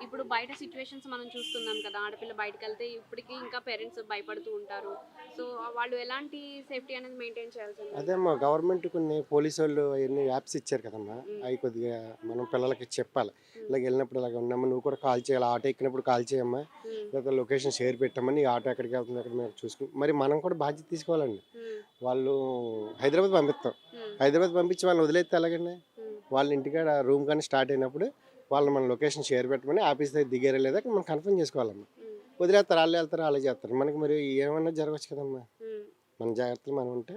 ఇప్పుడు బయట సిట్యుయేషన్స్ మనం చూస్తున్నాం కదా! ఆడపిల్ల బయటికెళ్తే ఇప్పటికి ఇంకా పేరెంట్స్ భయపడుతూ ఉంటారు. సో, వాళ్ళు ఎలాంటి సేఫ్టీ అనేది మెయింటైన్ చేయాల్సిందంటారు? అదేమ్మా గవర్నమెంట్ కొన్ని పోలీసోళ్ళు అయన్నీ యాప్స్ ఇచ్చారు కదమ్మా! హ్మ్. అయి కొద్దిగా మనం పిల్లలకి చెప్పాలి. హ్మ్. ఇలాగ ఎళ్ళినప్పుడు ఇలాగ ఉన్నామ్మా నువ్వు కూడా కాల్ చేయాలి. ఆటో ఎక్కినప్పుడు కాల్ చేయమ్మా. హ్మ్. లేకపోతే లొకేషన్ షేర్ పెట్టమ్మా. నీ ఆటో ఎక్కడికెళ్తుంది అక్కడ మీరు చూసుకొని మరి మనం కూడా బాధ్యత తీసుకోవాలండి. హ్మ్. వాళ్ళు హైదరాబాద్ పంపిస్తాం. హ్మ్. హైదరాబాద్ పంపించి వాళ్ళని వదిలేస్తే ఎలాగండి? హ్మ్. వాళ్ళ ఇంటికాడ రూమ్ కానీ స్టార్ట్ అయినప్పుడు వాళ్ళు మన లొకేషన్ షేర్ పెట్టమని ఆఫీస్ దగ్గర దిగారా లేదా మనం కన్ఫర్మ్ చేసుకోవాలమ్మా. హ్మ్. వదిలేస్తారు ఆళ్ళే ఎళ్తారు, ఆళ్ళే చేస్తారు. మనకి మరి ఏమన్నా జరగొచ్చు కదమ్మా! హ్మ్. మన జాగ్రత్తలు మనం ఉంటే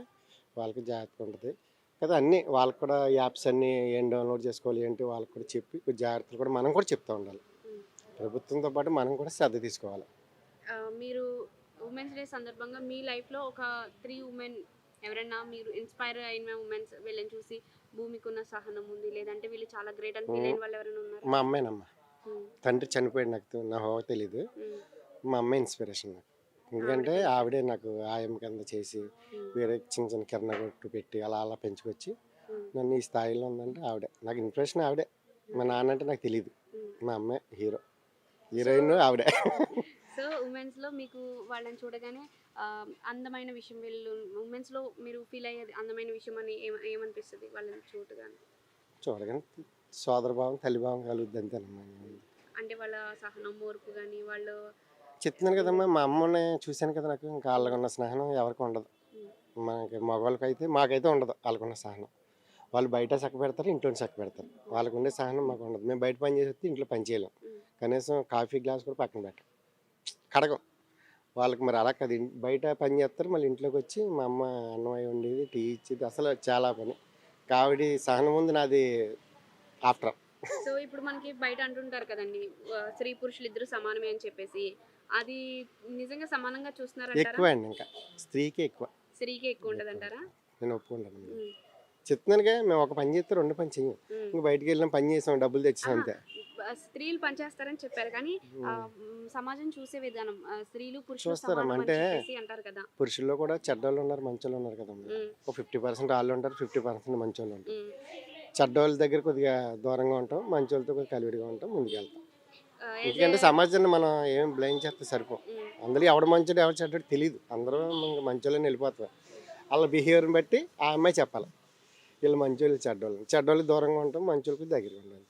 వాళ్ళకి జాగ్రత్తగా ఉంటది. కదా అన్నీ వాళ్ళకి కూడా యాప్స్ అన్నీ ఏం డౌన్‌లోడ్ చేసుకోవాలి ఏంటి వాళ్ళకి కూడా చెప్పి కొంచెం జాగ్రత్తలు కూడా మనం కూడా చెప్తా ఉండాలి. హ్మ్. ప్రభుత్వంతో పాటు మనం కూడా శ్రద్ధ తీసుకోవాలి. మీరు ఉమెన్స్ డే సందర్భంగా మీ లైఫ్‌లో ఒక 3 వుమెన్ ఎవరైనా మీరు ఇన్‌స్పైర్ అయిన వుమెన్స్ వీళ్ళని చూసి భూమికున్న సహనం ఉంది. లేదంటే వీళ్ళు చాలా గ్రేట్ అని ఫీల్ హ్మ్. అయిన వాళ్ళు ఎవరైనా ఉన్నారా? మా అమ్మేనమ్మా. హ్మ్. తండ్రి చనిపోయాడు నా ఊహ తెలీదు. హ్మ్. మా అమ్మే ఇన్‌స్పిరేషన్ నాకు. ఎందుకంటే ఆవిడకి ఇన్‌స్పైర్. ఆవిడే నాకు ఆయమ్మ కింద చేసి హ్మ్. వేరే చిన్న చిన్న కిరాణా కొట్టు పెట్టి అలా అలా పెంచుకొచ్చి హ్మ్. నన్ను ఈ స్థాయిలో ఉందంటే ఆవిడే. నాకు ఇన్‌స్పిరేషన్ ఆవిడే. మా హ్మ్. నాన్న అంటే నాకు తెలీదు. హ్మ్. మా అమ్మే హీరో. సో, హీరోయిన్ ఆవిడే. సో ఉమెన్స్‌లో మీకు వాళ్ళని చూడగానే అందమైన విషయం వీళ్ళు ఉమెన్స్‌లో మీరు ఫీల్ అయ్యేది అందమైన విషయం అని ఏమనిపిస్తది వాళ్ళని చూడగానే? చూడగానే సోదరభావం, తల్లిభావం కలుగుద్ది అంతేనమ్మా. అంటే వాళ్ళ సహనం, ఓర్పు గాని వాళ్ళు చెప్తున్నాను ఉండే కదమ్మా! మా అమ్మని చూసాను కదా నాకు. ఇంకా హ్మ్. ఆళ్ళకున్న స్నేహం ఎవరికీ ఉండదు. హ్మ్. మనకి మగవాళ్ళకైతే మాకైతే ఉండదు ఆళ్ళకున్న సహనం. వాళ్ళు బయట చక్కబెడతారు, ఇంట్లోనే చక్కబెడతారు. హ్మ్. వాళ్ళకుండే సహనం మాకుండదు. మేము బయట పని చేసొస్తే ఇంట్లో పని చేయలేం. హ్మ్. కనీసం కాఫీ గ్లాస్ కూడా పక్కన పెట్టం. కడగం. వాళ్ళకి మరి అలా కాదు. బయట పని చేస్తారు. మళ్ళీ ఇంట్లోకొచ్చి మా అమ్మ అన్నం అయి వండేది, టీ ఇచ్చేది. అసలు చాలా పని. ఆవిడ సహనం ఉంది నాది ఆఫ్టర్. సో, ఇప్పుడు మనకి బయట అంటుంటారు కదండీ! స్త్రీ పురుషులిద్దరూ సమానమే అని చెప్పేసి. అది నిజంగా సమానంగా చూస్తున్నారంటారా? ఎక్కువే అండి ఇంకా. స్త్రీకే ఎక్కువ. స్త్రీకే ఎక్కువ ఎక్కువ. ఉండదంటారా? నేను ఒప్పుకుంటాను. హ్మ్. చెప్తున్నానుగా మేము ఒక పని చేస్తే 2 పని చెయ్యం. హ్మ్. ఇంక బయటికెళ్ళినాం పని చేసాం, డబ్బులు తెచ్చేసాం అహా! అంతే. స్త్రీలు పనిచేస్తారని చెప్పారు కానీ హ్మ్. సమాజం చూసే విధానం స్త్రీలు, పురుషులు చూస్తారమ్మా. సమానం అని అంటే చెప్పేసి అంటారు కదా! పురుషుల్లో కూడా చెడ్డోళ్ళున్నారు, మంచోళ్ళున్నారు కదమ్మా! హ్మ్. ఒక 50% ఆళ్ళుంటారు, 50% మంచోళ్ళుంటారు. హ్మ్. చెడ్డోళ్ళ దగ్గర కొద్దిగా దూరంగా ఉంటాం, మంచోళ్ళతో కొద్దిగా కలివిడిగా ఉంటాం, ముందుకెళ్తాం. యాస్ ఏ ఎందుకంటే సమాజాన్ని మనం ఏం బ్లేమ్ చేస్తే సరిపోం. హ్మ్. అందులో ఎవడు మంచోడు, ఎవడు చెడ్డోడు తెలీదు. అందరూ ఇంక మంచోళ్ళని వెళ్ళిపోతారు. ఆళ్ళ బిహేవియర్‌ని బట్టి ఆ అమ్మాయి చెప్పాలి. వీళ్ళు మంచోళ్ళు, చెడ్డోళ్ళు. చెడ్డోళ్ళకి దూరంగా ఉంటాం, మంచోళ్ళకి దగ్గరగా ఉండాలి.